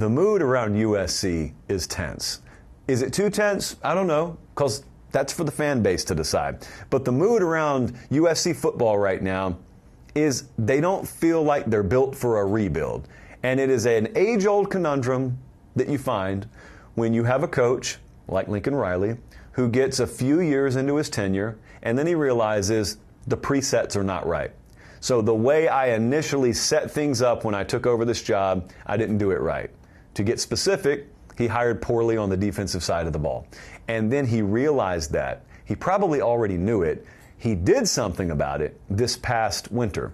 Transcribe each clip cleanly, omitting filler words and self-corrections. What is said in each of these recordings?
The mood around USC is tense. Is it too tense? I don't know, because that's for the fan base to decide. But the mood around USC football right now is they don't feel like they're built for a rebuild. And it is an age-old conundrum that you find when you have a coach like Lincoln Riley who gets a few years into his tenure and then he realizes the presets are not right. So the way I initially set things up when I took over this job, I didn't do it right. To get specific, he hired poorly on the defensive side of the ball. And then he realized that. He probably already knew it. He did something about it this past winter.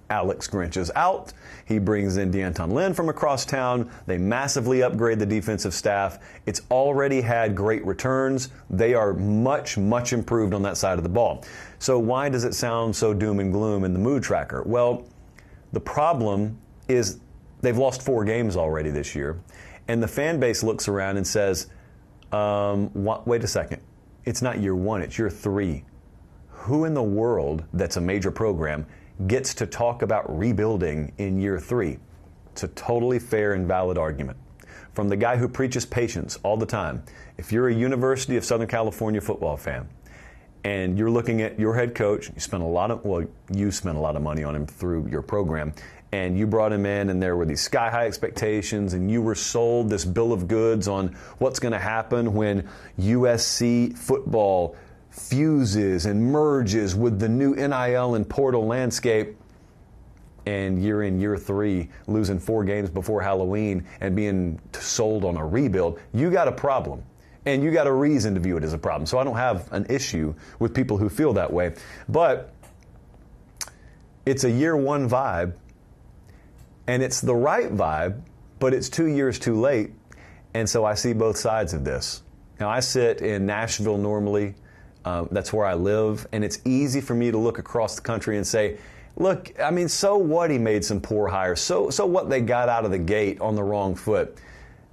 Alex Grinch is out. He brings in D'Anton Lynn from across town. They massively upgrade the defensive staff. It's already had great returns. They are much, much improved on that side of the ball. So why does it sound so doom and gloom in the mood tracker? Well, the problem is they've lost 4 games already this year. And the fan base looks around and says, wait a second. It's not year 1, it's year 3. Who in the world that's a major program gets to talk about rebuilding in year 3? It's a totally fair and valid argument. From the guy who preaches patience all the time, if you're a University of Southern California football fan and you're looking at your head coach, you spent a lot of money on him through your program, and you brought him in and there were these sky-high expectations and you were sold this bill of goods on what's going to happen when USC football fuses and merges with the new NIL and portal landscape, and you're in year 3, losing 4 games before Halloween and being sold on a rebuild, you got a problem. And you got a reason to view it as a problem. So I don't have an issue with people who feel that way. But it's a year 1 vibe, and it's the right vibe, but it's 2 years too late. And so I see both sides of this. Now, I sit in Nashville normally. That's where I live, and it's easy for me to look across the country and say, look, I mean, so what he made some poor hires, so what they got out of the gate on the wrong foot.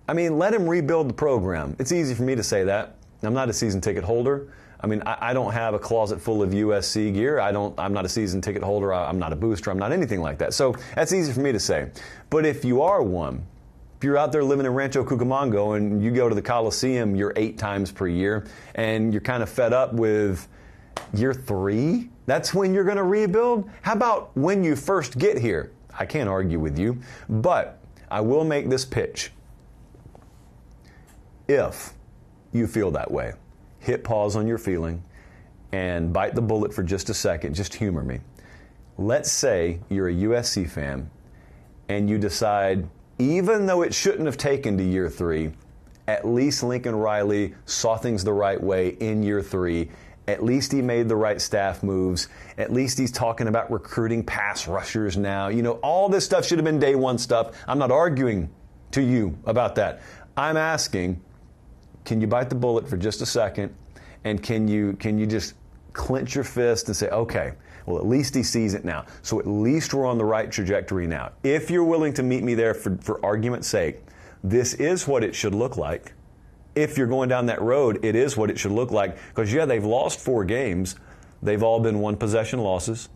I mean, let him rebuild the program. It's easy for me to say that. I'm not a season ticket holder. I mean, I don't have a closet full of USC gear. I'm not a season ticket holder. I'm not a booster. I'm not anything like that. So that's easy for me to say. But if you are one, if you're out there living in Rancho Cucamonga and you go to the Coliseum, you're 8 times per year, and you're kind of fed up with year 3, that's when you're going to rebuild? How about when you first get here? I can't argue with you, but I will make this pitch. If you feel that way, hit pause on your feeling and bite the bullet for just a second. Just humor me. Let's say you're a USC fan and you decide, even though it shouldn't have taken to year 3, at least Lincoln Riley saw things the right way in year 3. At least he made the right staff moves. At least he's talking about recruiting pass rushers now. You know, all this stuff should have been day 1 stuff. I'm not arguing to you about that. I'm asking, can you bite the bullet for just a second, and can you just clench your fist and say, okay, well, at least he sees it now. So at least we're on the right trajectory now. If you're willing to meet me there for argument's sake, this is what it should look like. If you're going down that road, it is what it should look like. Because, yeah, they've lost 4 games. They've all been 1-possession losses.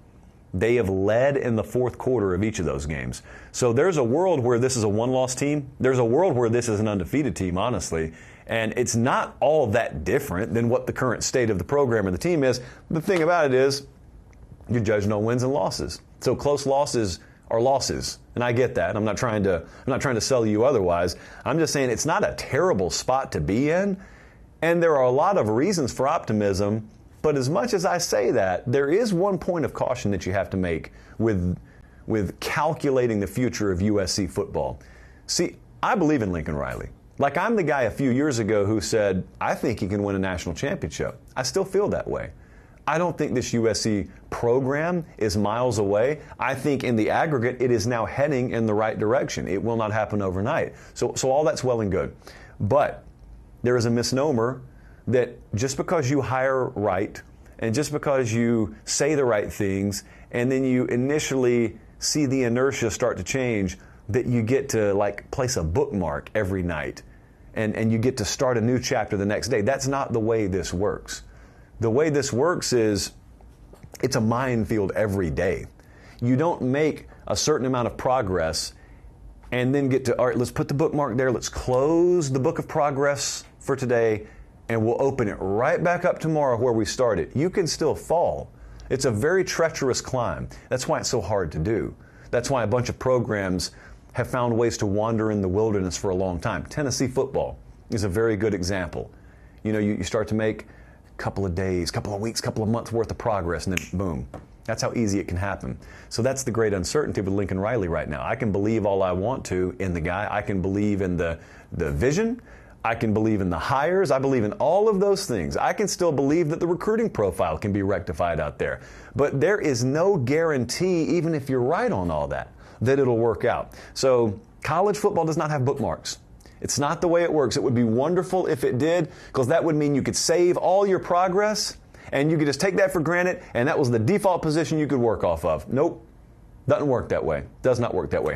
They have led in the 4th quarter of each of those games. So there's a world where this is a 1-loss team. There's a world where this is an undefeated team, honestly. And it's not all that different than what the current state of the program or the team is. The thing about it is, you're judging on wins and losses. So close losses are losses. And I get that. I'm not trying to sell you otherwise. I'm just saying it's not a terrible spot to be in. And there are a lot of reasons for optimism. But as much as I say that, there is one point of caution that you have to make with calculating the future of USC football. See, I believe in Lincoln Riley. Like, I'm the guy a few years ago who said, I think he can win a national championship. I still feel that way. I don't think this USC program is miles away. I think in the aggregate, it is now heading in the right direction. It will not happen overnight. So all that's well and good. But there is a misnomer that just because you hire right and just because you say the right things and then you initially see the inertia start to change, that you get to like place a bookmark every night and you get to start a new chapter the next day. That's not the way this works. The way this works is it's a minefield every day. You don't make a certain amount of progress and then get to, all right, let's put the bookmark there. Let's close the book of progress for today, and we'll open it right back up tomorrow where we started. You can still fall. It's a very treacherous climb. That's why it's so hard to do. That's why a bunch of programs have found ways to wander in the wilderness for a long time. Tennessee football is a very good example. You know, you start to make a couple of days, couple of weeks, couple of months worth of progress, and then boom. That's how easy it can happen. So that's the great uncertainty with Lincoln Riley right now. I can believe all I want to in the guy. I can believe in the vision. I can believe in the hires. I believe in all of those things. I can still believe that the recruiting profile can be rectified out there. But there is no guarantee, even if you're right on all that, that it'll work out. So college football does not have bookmarks. It's not the way it works. It would be wonderful if it did, because that would mean you could save all your progress and you could just take that for granted, and that was the default position you could work off of. Nope. Doesn't work that way. Does not work that way.